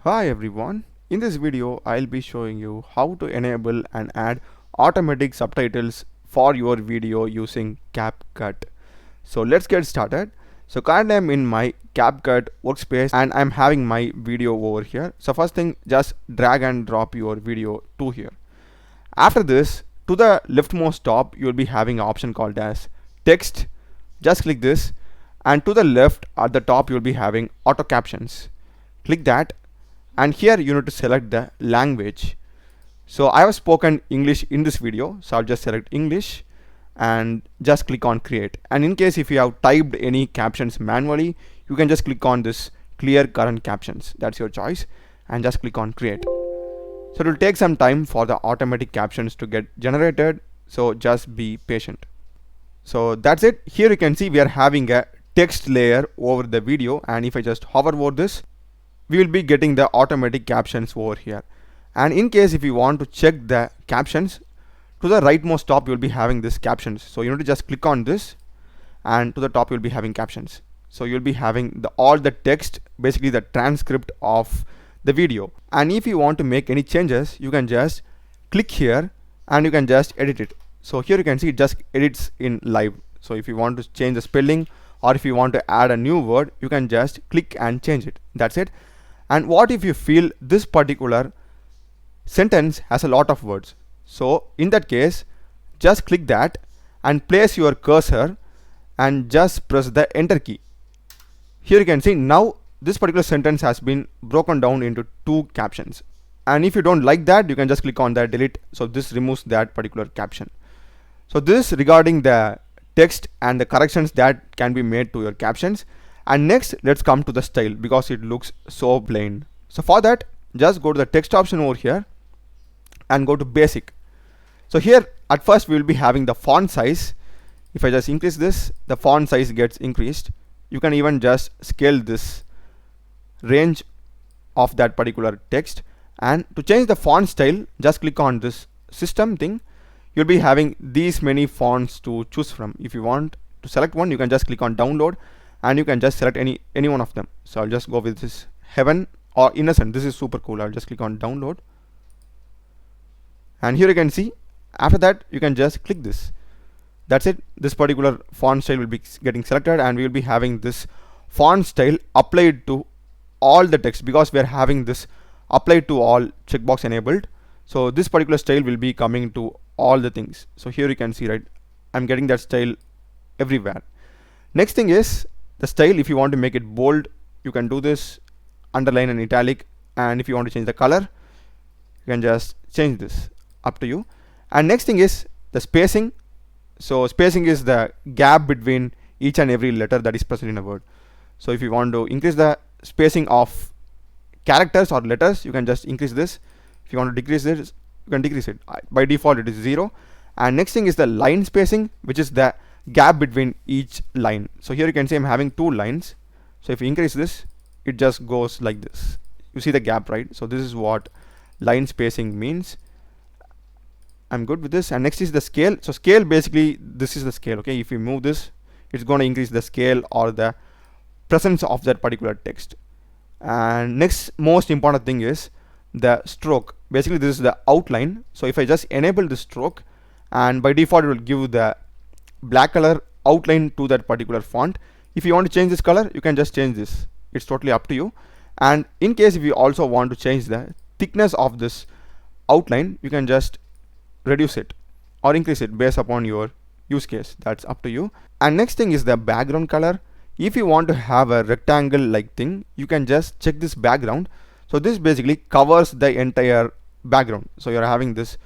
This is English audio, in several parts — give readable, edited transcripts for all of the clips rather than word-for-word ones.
Hi everyone, in this video I'll be showing you how to enable and add automatic subtitles for your video using Capcut. So let's get started. So currently I'm in my Capcut workspace and I'm having my video over here. So first thing, just drag and drop your video to here. After this, to the leftmost top you'll be having an option called as text. Just click this, and to the left at the top you'll be having auto captions. Click that, and here you need to select the language. So I have spoken English in this video, so I'll just select English and just click on create. And in case if you have typed any captions manually, you can just click on this clear current captions, that's your choice, and just click on create. So it will take some time for the automatic captions to get generated, so just be patient. So that's it. Here you can see we are having a text layer over the video, and if I just hover over this, we will be getting the automatic captions over here. And in case if you want to check the captions, to the rightmost top you will be having this captions. So you need to just click on this, and to the top you will be having captions. So you'll be having all the text, basically the transcript of the video. And if you want to make any changes, you can just click here and you can just edit it. So here you can see it just edits in live. So if you want to change the spelling, or if you want to add a new word, you can just click and change it. That's it. And what if you feel this particular sentence has a lot of words? So in that case, just click that and place your cursor and just press the enter key. Here you can see now this particular sentence has been broken down into 2 captions. And if you don't like that, you can just click on that delete. So this removes that particular caption. So this regarding the text and the corrections that can be made to your captions. And next, let's come to the style, because it looks so plain. So for that, just go to the text option over here and go to basic. So here at first we will be having the font size. If I just increase this, the font size gets increased. You can even just scale this range of that particular text. And to change the font style, just click on this system thing. You'll be having these many fonts to choose from. If you want to select one, you can just click on download, and you can just select any one of them. So I'll just go with this heaven or innocent. This is super cool. I'll just click on download, and here you can see after that you can just click this. That's it. This particular font style will be getting selected, and we will be having this font style applied to all the text, because we are having this applied to all checkbox enabled. So this particular style will be coming to all the things. So here you can see, right, I'm getting that style everywhere. Next thing is the style. If you want to make it bold, you can do this, underline and italic. And if you want to change the color, you can just change this, up to you. And next thing is the spacing. So spacing is the gap between each and every letter that is present in a word. So if you want to increase the spacing of characters or letters, you can just increase this. If you want to decrease this, you can decrease it. By default it is 0. And next thing is the line spacing, which is the gap between each line. So here you can see I'm having 2 lines. So if you increase this, it just goes like this. You see the gap, right? So this is what line spacing means. I'm good with this. And next is the scale. So scale, basically this is the scale. Okay, if you move this, it's going to increase the scale or the presence of that particular text. And next most important thing is the stroke. Basically this is the outline. So if I just enable the stroke, and by default it will give the black color outline to that particular font. If you want to change this color, you can just change this. It's totally up to you. And in case if you also want to change the thickness of this outline, you can just reduce it or increase it based upon your use case. That's up to you. And next thing is the background color. If you want to have a rectangle like thing, you can just check this background. So this basically covers the entire background. So you're having this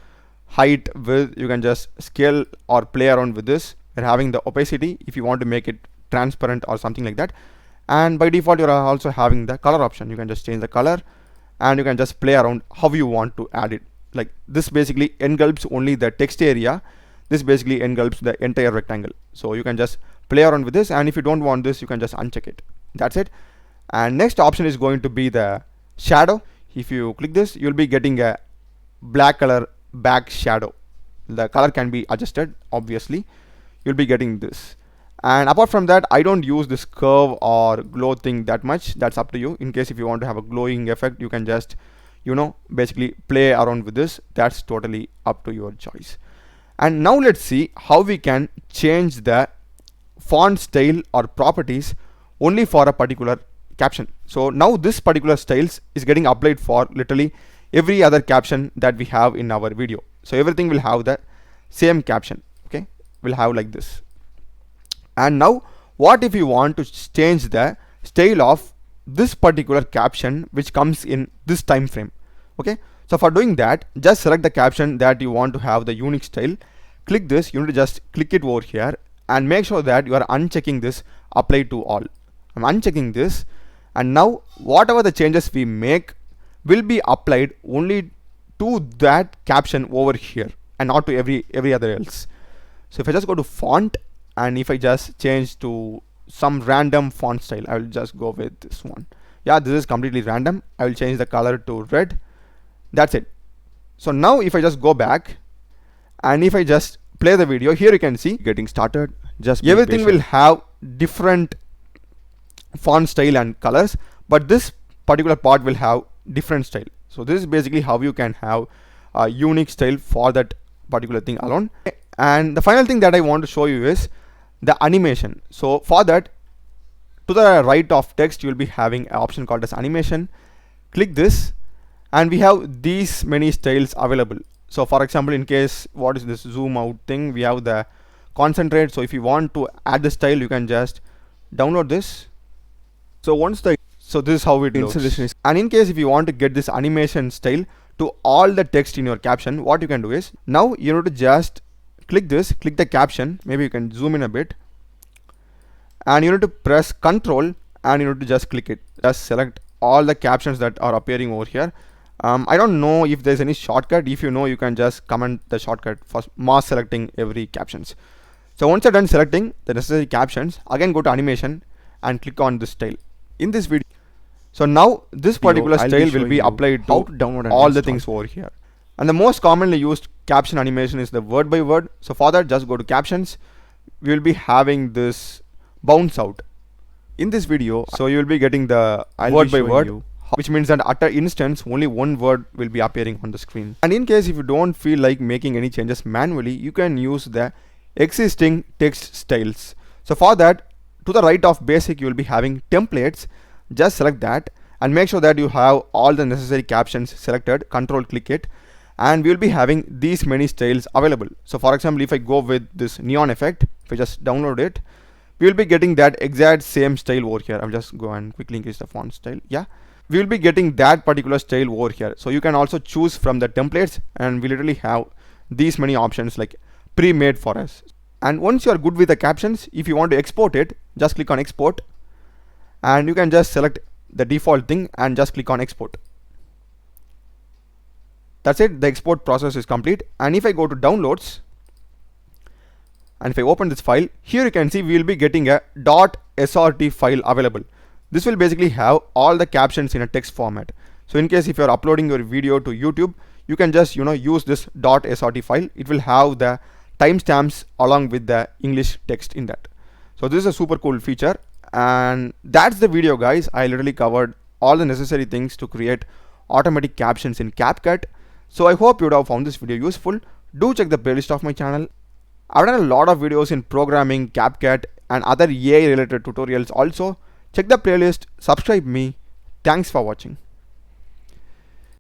height, width, you can just scale or play around with this. You're having the opacity if you want to make it transparent or something like that. And by default you're also having the color option. You can just change the color, and you can just play around how you want to add it. Like this basically engulfs only the text area. This basically engulfs the entire rectangle. So you can just play around with this, and if you don't want this, you can just uncheck it. That's it. And next option is going to be the shadow. If you click this, you'll be getting a black color back shadow. The color can be adjusted, obviously. You'll be getting this. And apart from that, I don't use this curve or glow thing that much. That's up to you. In case if you want to have a glowing effect, you can just basically play around with this. That's totally up to your choice. And now let's see how we can change the font style or properties only for a particular caption. So now this particular styles is getting applied for literally every other caption that we have in our video. So everything will have the same caption. Okay, will have like this. And now what if you want to change the style of this particular caption which comes in this time frame? Okay, so for doing that, just select the caption that you want to have the unique style. Click this. You need to just click it over here and make sure that you are unchecking this apply to all. I'm unchecking this, and now whatever the changes we make will be applied only to that caption over here and not to every other else. So if I just go to font, and if I just change to some random font style, I will just go with this one. Yeah, this is completely random. I will change the color to red. That's it. So now if I just go back and if I just play the video, here you can see getting started. Just everything will have different font style and colors, but this particular part will have different style. So this is basically how you can have a unique style for that particular thing alone. And the final thing that I want to show you is the animation. So for that, to the right of text, you will be having an option called as animation. Click this, and we have these many styles available. So for example, in case what is this zoom out thing, we have the concentrate. So if you want to add the style, you can just download this. So this is how it looks. And in case if you want to get this animation style to all the text in your caption, what you can do is now you need to just click this, click the caption. Maybe you can zoom in a bit, and you need to press Control and you need to just click it. Just select all the captions that are appearing over here. I don't know if there's any shortcut. If you know, you can just comment the shortcut for mass selecting every captions. So once you're done selecting the necessary captions, again go to animation and click on this style. In this video, so now this particular style will be applied to all the things over here. And the most commonly used caption animation is the word by word. So for that, just go to captions. We will be having this bounce out in this video. So you will be getting the word by word, which means that at an instance only one word will be appearing on the screen. And in case if you don't feel like making any changes manually, you can use the existing text styles. So for that, to the right of basic, you will be having templates. Just select that and make sure that you have all the necessary captions selected. Control click it, and we will be having these many styles available. So for example, if I go with this neon effect, if I just download it, we will be getting that exact same style over here. I'm just go and quickly increase the font style. Yeah, we will be getting that particular style over here. So you can also choose from the templates, and we literally have these many options like pre-made for us. And once you are good with the captions, if you want to export it, just click on export, and you can just select the default thing and just click on export. That's it. The export process is complete. And if I go to downloads and if I open this file, here you can see we will be getting a .srt file available. This will basically have all the captions in a text format. So in case if you're uploading your video to YouTube, you can just use this .srt file. It will have the timestamps along with the English text in that. So this is a super cool feature, and that's the video, guys. I literally covered all the necessary things to create automatic captions in Capcut. So I hope you would have found this video useful. Do check the playlist of my channel. I've done a lot of videos in programming, Capcut, and other AI related tutorials also. Check the playlist, subscribe me. Thanks for watching.